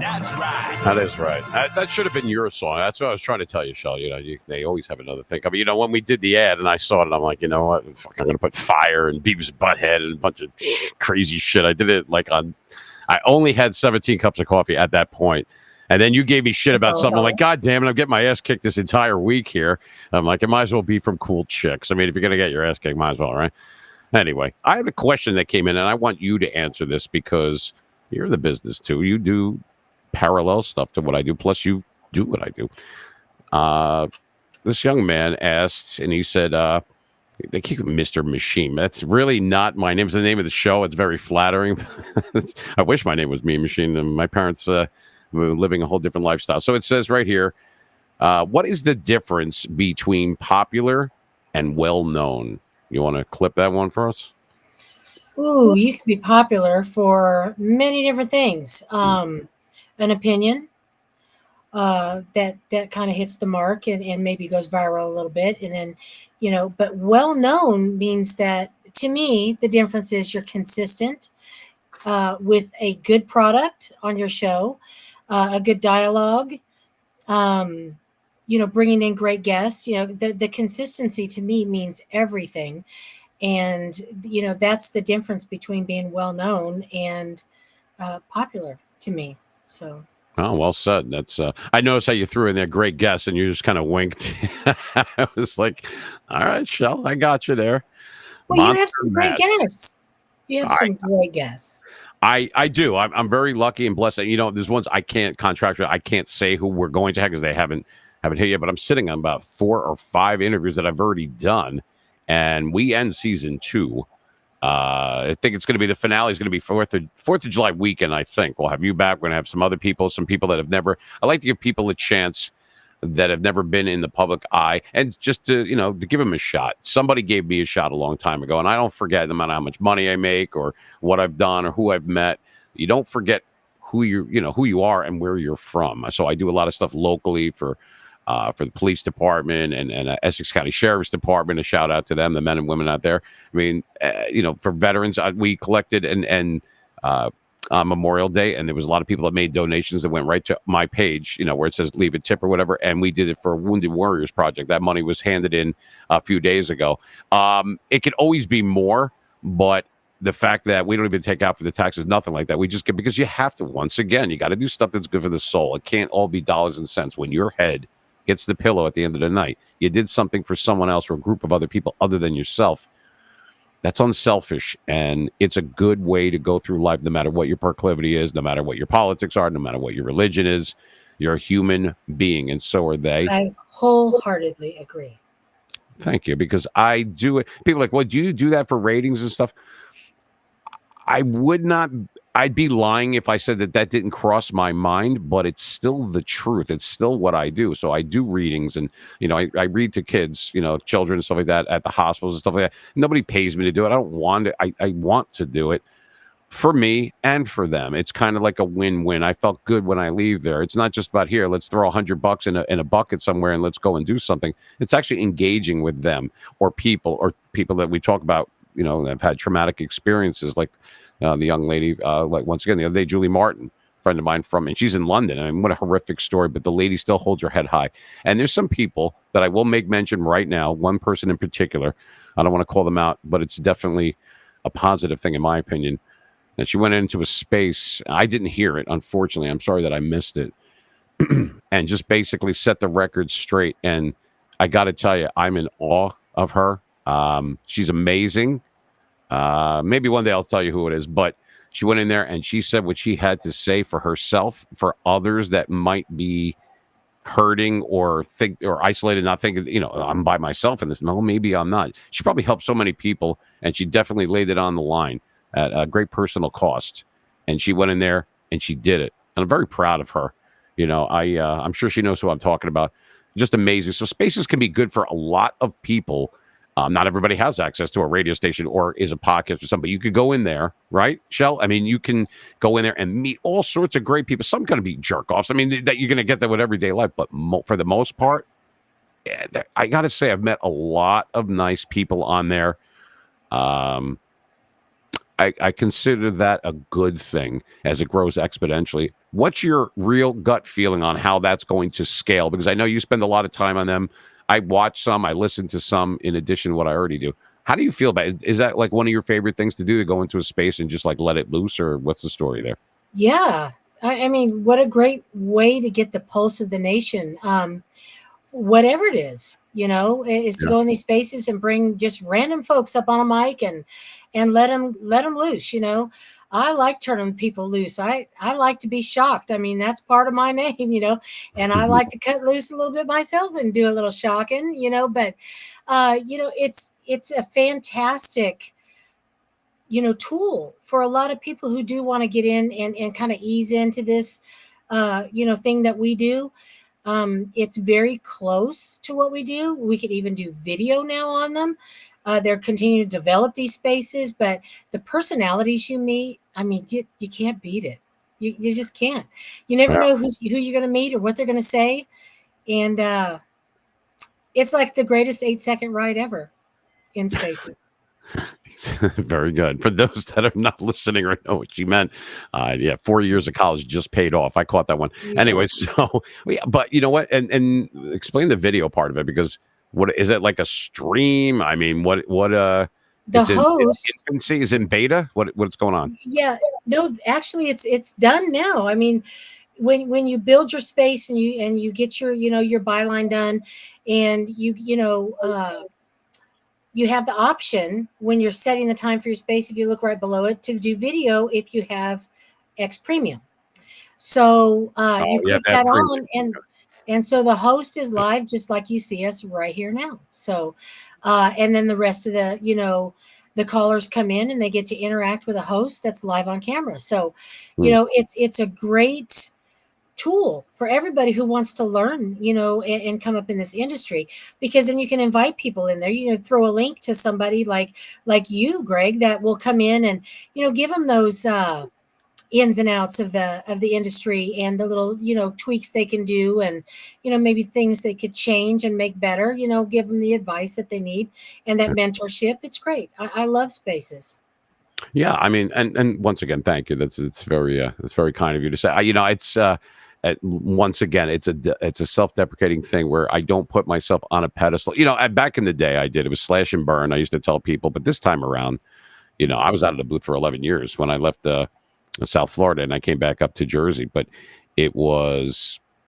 That's right. That is right. That should have been your song. That's what I was trying to tell you, Shell. They always have another thing. I mean, when we did the ad and I saw it, I'm like, you know what? Fuck, I'm going to put Fire and Beavis Butthead and a bunch of crazy shit. I did it I only had 17 cups of coffee at that point. And then you gave me shit about something. I'm like, God damn it, I'm getting my ass kicked this entire week here. I'm like, it might as well be from Cool Chicks. I mean, if you're going to get your ass kicked, might as well, right? Anyway, I have a question that came in, and I want you to answer this because you're in the business too. You do parallel stuff to what I do. Plus, you do what I do. This young man asked, and he said, they keep Mr. Machine. That's really not my name. It's the name of the show. It's very flattering. I wish my name was Mean Machine. And my parents were living a whole different lifestyle. So it says right here, what is the difference between popular and well-known? You want to clip that one for us? Ooh, you can be popular for many different things. An opinion that kind of hits the mark and maybe goes viral a little bit. And then, but well known means that, to me, the difference is you're consistent with a good product on your show, a good dialogue, bringing in great guests. The consistency to me means everything. And, that's the difference between being well known and popular to me. So. Oh, well said. That's I noticed how you threw in there great guess and you just kind of winked. I was like, all right, Shell, I got you there. Well, you have some great guests. You have some great guests. I do. I'm very lucky and blessed. There's ones I can't I can't say who we're going to have because they haven't hit yet, but I'm sitting on about 4 or 5 interviews that I've already done. And we end season 2. I think it's going to be the finale is going to be 4th of July weekend. I think we'll have you back. We're going to have some other people, some people that have never. I like to give people a chance that have never been in the public eye, and just to give them a shot. Somebody gave me a shot a long time ago, and I don't forget no matter how much money I make or what I've done or who I've met. You don't forget who you are and where you're from. So I do a lot of stuff locally for the police department and Essex County Sheriff's Department. A shout out to them, the men and women out there. I mean, for veterans, we collected and on Memorial Day, and there was a lot of people that made donations that went right to my page, where it says leave a tip or whatever. And we did it for a Wounded Warriors Project. That money was handed in a few days ago. It could always be more, but the fact that we don't even take out for the taxes, nothing like that. We just get, because you have to, once again, you got to do stuff that's good for the soul. It can't all be dollars and cents. When your head gets the pillow at the end of the night, you did something for someone else or a group of other people other than yourself. That's unselfish, and it's a good way to go through life, no matter what your proclivity is, no matter what your politics are, no matter what your religion is. You're a human being, and so are they. I wholeheartedly agree. Thank you, because I do it. People are like, well, do you do that for ratings and stuff? I would not. I'd be lying if I said that didn't cross my mind, but it's still the truth. It's still what I do. So I do readings, and I read to kids, children and stuff like that at the hospitals and stuff like that. Nobody pays me to do it. I don't want it. I want to do it for me and for them. It's kind of like a win-win. I felt good when I leave there. It's not just about here. Let's throw $100 in a bucket somewhere and let's go and do something. It's actually engaging with them or people that we talk about. Have had traumatic experiences like. The young lady, like once again, the other day, Julie Martin, friend of mine and she's in London. I mean, what a horrific story, but the lady still holds her head high. And there's some people that I will make mention right now, one person in particular. I don't want to call them out, but it's definitely a positive thing, in my opinion. And she went into a space. I didn't hear it, unfortunately. I'm sorry that I missed it. And just basically set the record straight. And I got to tell you, I'm in awe of her. She's amazing. Maybe one day I'll tell you who it is, but she went in there and she said what she had to say for herself, for others that might be hurting or think or isolated, not thinking, I'm by myself in this. No, maybe I'm not. She probably helped so many people, and she definitely laid it on the line at a great personal cost. And she went in there and she did it. And I'm very proud of her. I'm sure she knows who I'm talking about. Just amazing. So spaces can be good for a lot of people. Not everybody has access to a radio station or is a podcast or something. But you could go in there, right, Shell? I mean, you can go in there and meet all sorts of great people. Some going to be jerk-offs. I mean, that you're going to get that with everyday life. But for the most part, I got to say, I've met a lot of nice people on there. I consider that a good thing as it grows exponentially. What's your real gut feeling on how that's going to scale? Because I know you spend a lot of time on them. I watch some, I listen to some in addition to what I already do. How do you feel about it? Is that like one of your favorite things to do, to go into a space and just like let it loose, or what's the story there? Yeah. I mean, what a great way to get the pulse of the nation. Whatever it is, is to Yeah. go in these spaces and bring just random folks up on a mic and let them loose. I like turning people loose. I like to be shocked. I mean, that's part of my name, and I like to cut loose a little bit myself and do a little shocking, but it's a fantastic tool for a lot of people who do want to get in and kind of ease into this thing that we do. It's very close to what we do. We could even do video now on them. They're continuing to develop these spaces, but the personalities you meet, I mean, you can't beat it. You just can't. You never Yeah. know who you're going to meet or what they're going to say. And it's like the greatest 8-second ride ever in spaces. Very good. For those that are not listening or know what she meant, yeah, 4 years of college just paid off. I caught that one. Yeah. Anyway, so yeah, but you know what? And explain the video part of it, because what is it, like a stream? I mean, what The it's in host, infancy, is in beta? What's going on? yeah, no, actually it's done now. I mean, when you build your space and you get your byline done, and you have the option when you're setting the time for your space, if you look right below it, to do video if you have X Premium. So Oh you yeah, click that that premium. on, and so the host is live just like you see us right here now. So and then the rest of the callers come in and they get to interact with a host that's live on camera. So Hmm. it's a great tool for everybody who wants to learn, and come up in this industry, because then you can invite people in there, throw a link to somebody like you, Greg, that will come in and, give them those ins and outs of the industry and the little, tweaks they can do, and, maybe things they could change and make better, give them the advice that they need and that mentorship. It's great. I love spaces. Yeah, I mean, and once again, thank you. It's very kind of you to say. It's once again, it's a self-deprecating thing where I don't put myself on a pedestal. Back in the day, I did. It was slash and burn. I used to tell people, but this time around, I was out of the booth for 11 years when I left South Florida and I came back up to Jersey. But it was